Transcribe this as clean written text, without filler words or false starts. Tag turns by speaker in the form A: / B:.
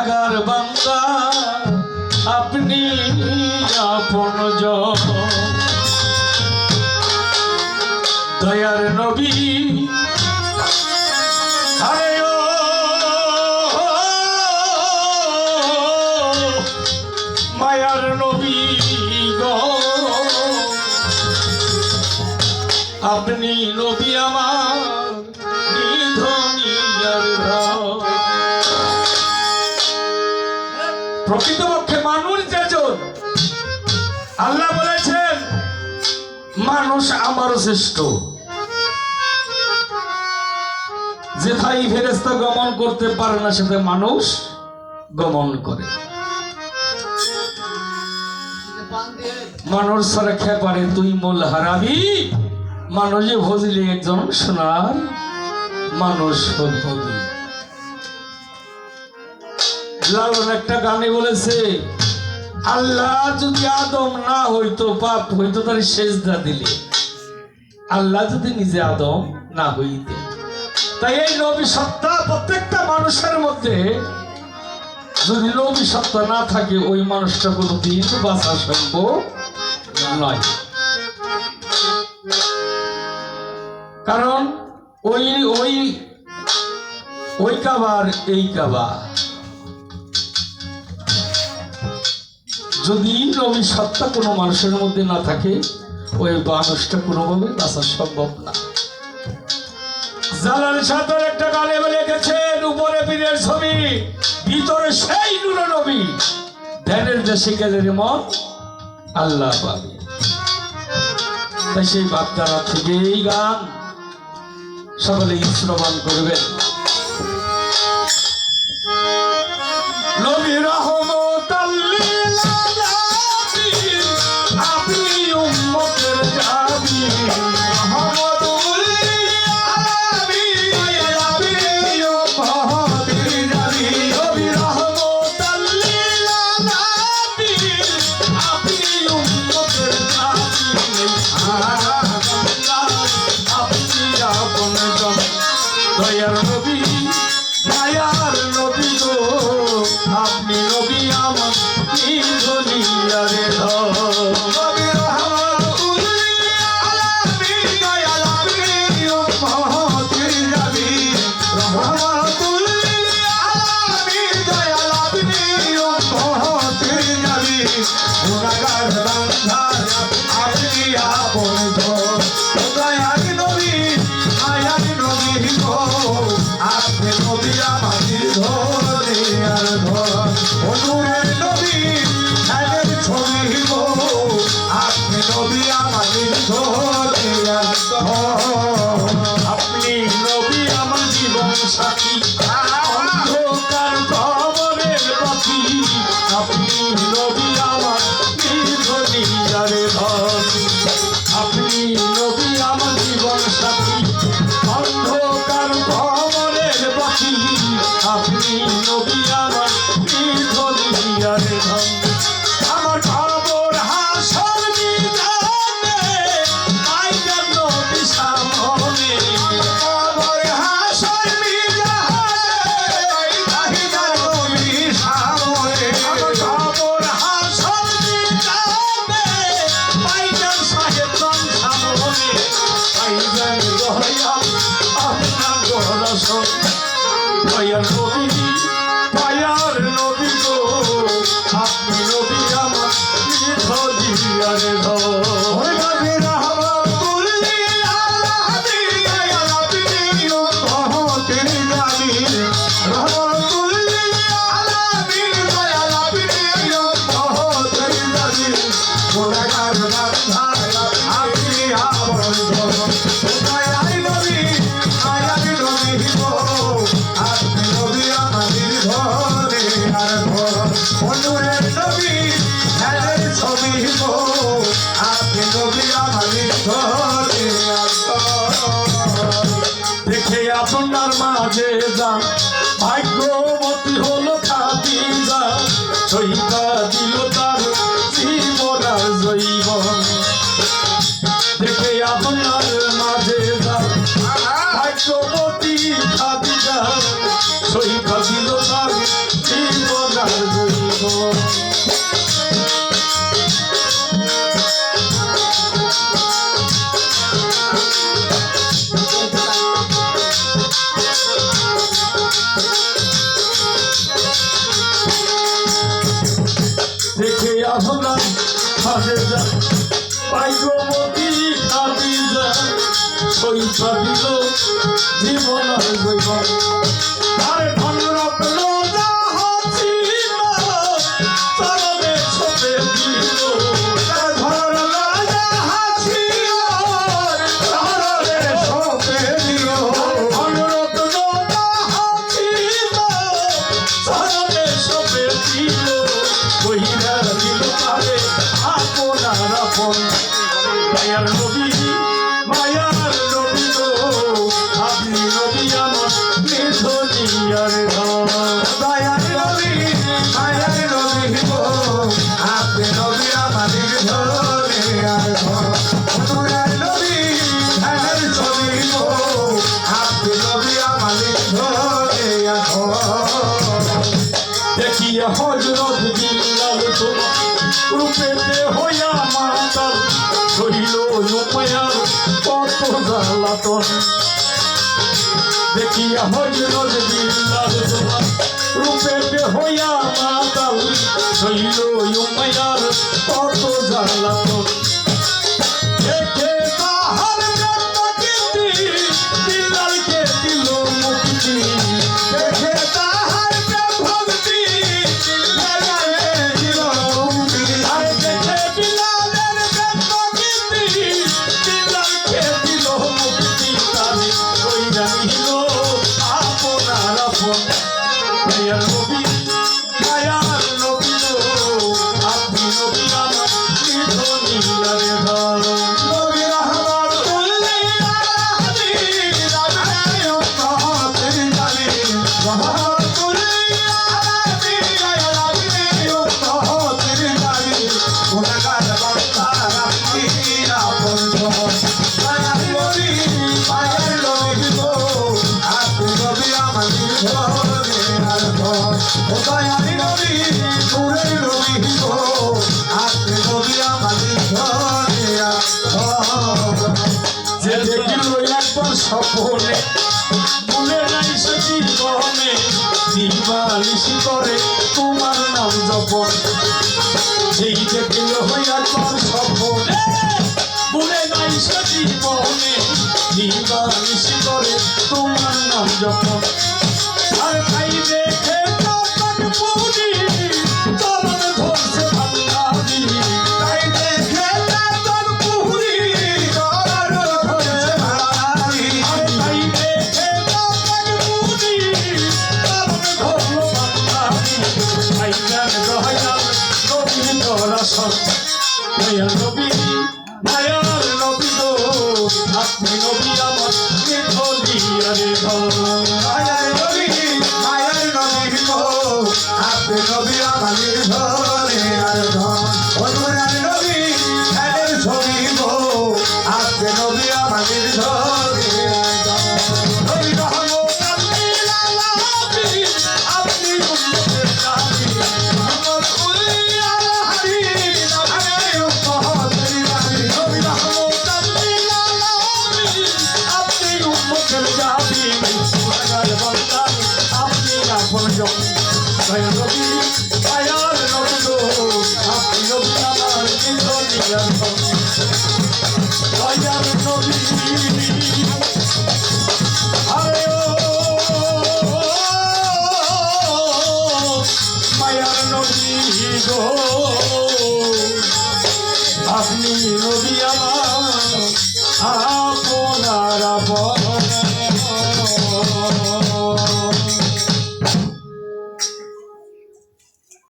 A: গুনাহগার বান্দা আপনি আপনজন দয়ার নবী আরে ও মায়ার নবী গো আপনি নবী আমার প্রকৃতপক্ষে মানুষ যেজন আল্লাহ বলেছেন মানুষ আমার শ্রেষ্ঠ যেথায় ফেরেশতা গমন করতে পারে না সেটা মানুষ গমন করে মানুষ ছাড়া খেপারে তুই মোল হারাবি মানুষে ভজলি একজন সোনার মানুষ হবি লালন একটা গানে বলেছে আল্লাহ যদি আদম না হইতো পাপ হইতো তার সেজদা দিলে আল্লাহ যদি নিজে আদম না হইতে তাই এই নবী সত্তা প্রত্যেকটা মানুষের মধ্যে যদি নবী সত্তা না থাকে ওই মানুষটা কোনোদিন বাঁচা সম্ভব নয় কারণ ওই ওই ওই কাবার এই কাবা যদি নবী সত্তা কোনো মানুষের মধ্যে না থাকে ওই মানুষটা কোনোভাবে বাঁচা সম্ভব না জালাল সাদর একটা গানে বলে গেছেন উপরে পীরের ছবি ভিতরে সেই নূর নবী ধ্যানের দেশে গেলে মন আল্লাহ পাবে তাই সেই বাগদারা থেকে এই গান সকলে শ্রবণ করবেন নবী রহমতাল লিল আলামিন আপনি উম্মতের জাবি রহমতুল লিল আলামিন আপনি উম্মতের জাবি নবী রহমতাল লিল আলামিন আপনি উম্মতের জাবি আপনি আপনজন দয়ার নবী মায়ার নবী গো আপনি নবী আমার দুনিয়ারে নবী রহমাতুল লিল আলামিন দয়াল আপনি উম্মতের নবী রহমাতুল লিল আলামিন দয়াল আপনি উম্মতের নবী গুনাহগার বান্দা আপনি আপনজন দয়ার নবী মায়ার নবী গো আপনি নবী আমার দুনিয়ার নূরের নবী ধ্যানের ছবি গো আপনি নবী আমার দুনিয়ার আপনি নবী আমার জীবন সাথী অন্ধকার কবরের পথি আপনি নবী আমার দুনিয়ার আপনি নবী আমার জীবন সাথী অন্ধকার কবরের পথি আপনি নবী আমার দুনিয়ারে ধন আমার খবর হাসর মিজানে আইয়া নবী সামনে খবর হাসর মিজানে আইয়া নবী সামনে আমার খবর হাসর মিজানে আইয়া সাহেব সামনে আইয়া দয়া আপনার দর্শন দয়ার নবী মায়ার নবী গো আপনি নবী আমার দুনিয়ারে নবী রহমাতুল লিল আলামিন দয়াল আপনি উম্মতের নবী রহমাতুল লিল আলামিন দয়াল আপনি উম্মতের নবী গুনাহগার বান্দা আপনি আপনজন দয়ার নবী মায়ার নবী গো আপনি নবী আমার দুনিয়ার নূরের নবী ধ্যানের ছবি গো আপনি নবী আমার দুনিয়ার দেখে আপনার মাঝে যান ভাগ্যবতী হলো খাদিজা সইতা দিল তার জীবন আর জৈবন দেখে আপনার মাঝে যান ভাগ্যবতী খাদিজা সইতা দিল তার জীবন ভাবনা ভাবে যা ভাগ্যবতী খাদিজা সইফা দিল জীবন আর জৈবন আরে ধন রত্ন যাহা ছিল চরণে ছপে দিল ধন যাহা ছিল চরণে ছপে দিল ধন রত্ন যাহা ছিল চরণে ছপে দিল কইরা দিল তারে আপনার আপন মায়ার নবী গো আপনি নবী আমার নিধনিয়ার ঘর দয়ার নবী মায়ার নবী গো আপনি নবী আমার নিধনিয়ার ঘর অনুরার নবী ধ্যানের ছবি গো আপনি নবী আমার নিধনিয়ার ঘর দেখিয়া হযরত বিল্লাল তোমার রূপেতে হইয়া মাতাল হইল উপায়ার কত জ্বালাতন দেখিয়া হযরত বিল্লাল তোমার রূপেতে হইয়া মাতাল হইল উপায়ার কত জ্বালাতন দেখে তাহার প্রেমকীর্তি বিল্লালকে দিল মুক্তি দেখে তাহার প্রেমভক্তি বিল্লালকে দিল মুক্তি আরে দেখে বিল্লালের প্রেমকীর্তি বিল্লালকে দিল মুক্তি তারে কইরা নিল আপনার আপন মায়ার নবী গো আপনি নবী আমার নিধনিয়ার ঘর নবী রহমাতুল্লিল আলামিন রাবিয়া উম্মতের জালিল রহমাতুল্লিল আলামিন রাবিয়া উম্মতের জালিল গুনাহগার বান্দা আপনি আপন মায়ার নবী গো আপনি নবী আমার নিধনিয়ার ঘর ও দয়ার নবী নূরের নবী গো আপনি নবী আমার নিধনিয়ার ঘর যে দেখিল একবার স্বপ্নে ভুলে নাই সে জীবনে দিবানিশি করে তোমার নাম জপন সেই দেখিল একবার স্বপ্নে ভুলে নাই সে জীবনে দিবানিশি করে তোমার নাম জপন আর তাই দেখে চটপট পুরি চরণ ধরছে ভান্ডারি তাই দেখে চটপট পুরি চরণ ধরছে ভান্ডারি তাই দেখে চটপট পুরি চরণ ধরলো ভান্ডারি তাই গান দয়াল নবী দরাসন দয়াল নবী মায়ার নবী গো আপনি নবী আমার নিধনিয়ার ঘর মায়ার নবী গো আপনি নবী আমার নিধনিয়ার ঘর অনুরার নবী ধ্যানের ছবি গো আপনি নবী আমার নিধনিয়ার ঘর নবী রহমাতুল্লিল আলামিন আপনি উম্মতের জালিল রহমাতুল্লিল আলামিন আপনি উম্মতের জালিল নবী রহমাতুল্লিল আলামিন আপনি উম্মতের জালিল গুনাহগার বান্দা আপনি আপনজন দয়ার নবী গো আপনি নবী আমার নিধনিয়ার ঘর দয়ার নবী আরে ও মায়ার নবী গো আপনি নবী আমার আপনার আপন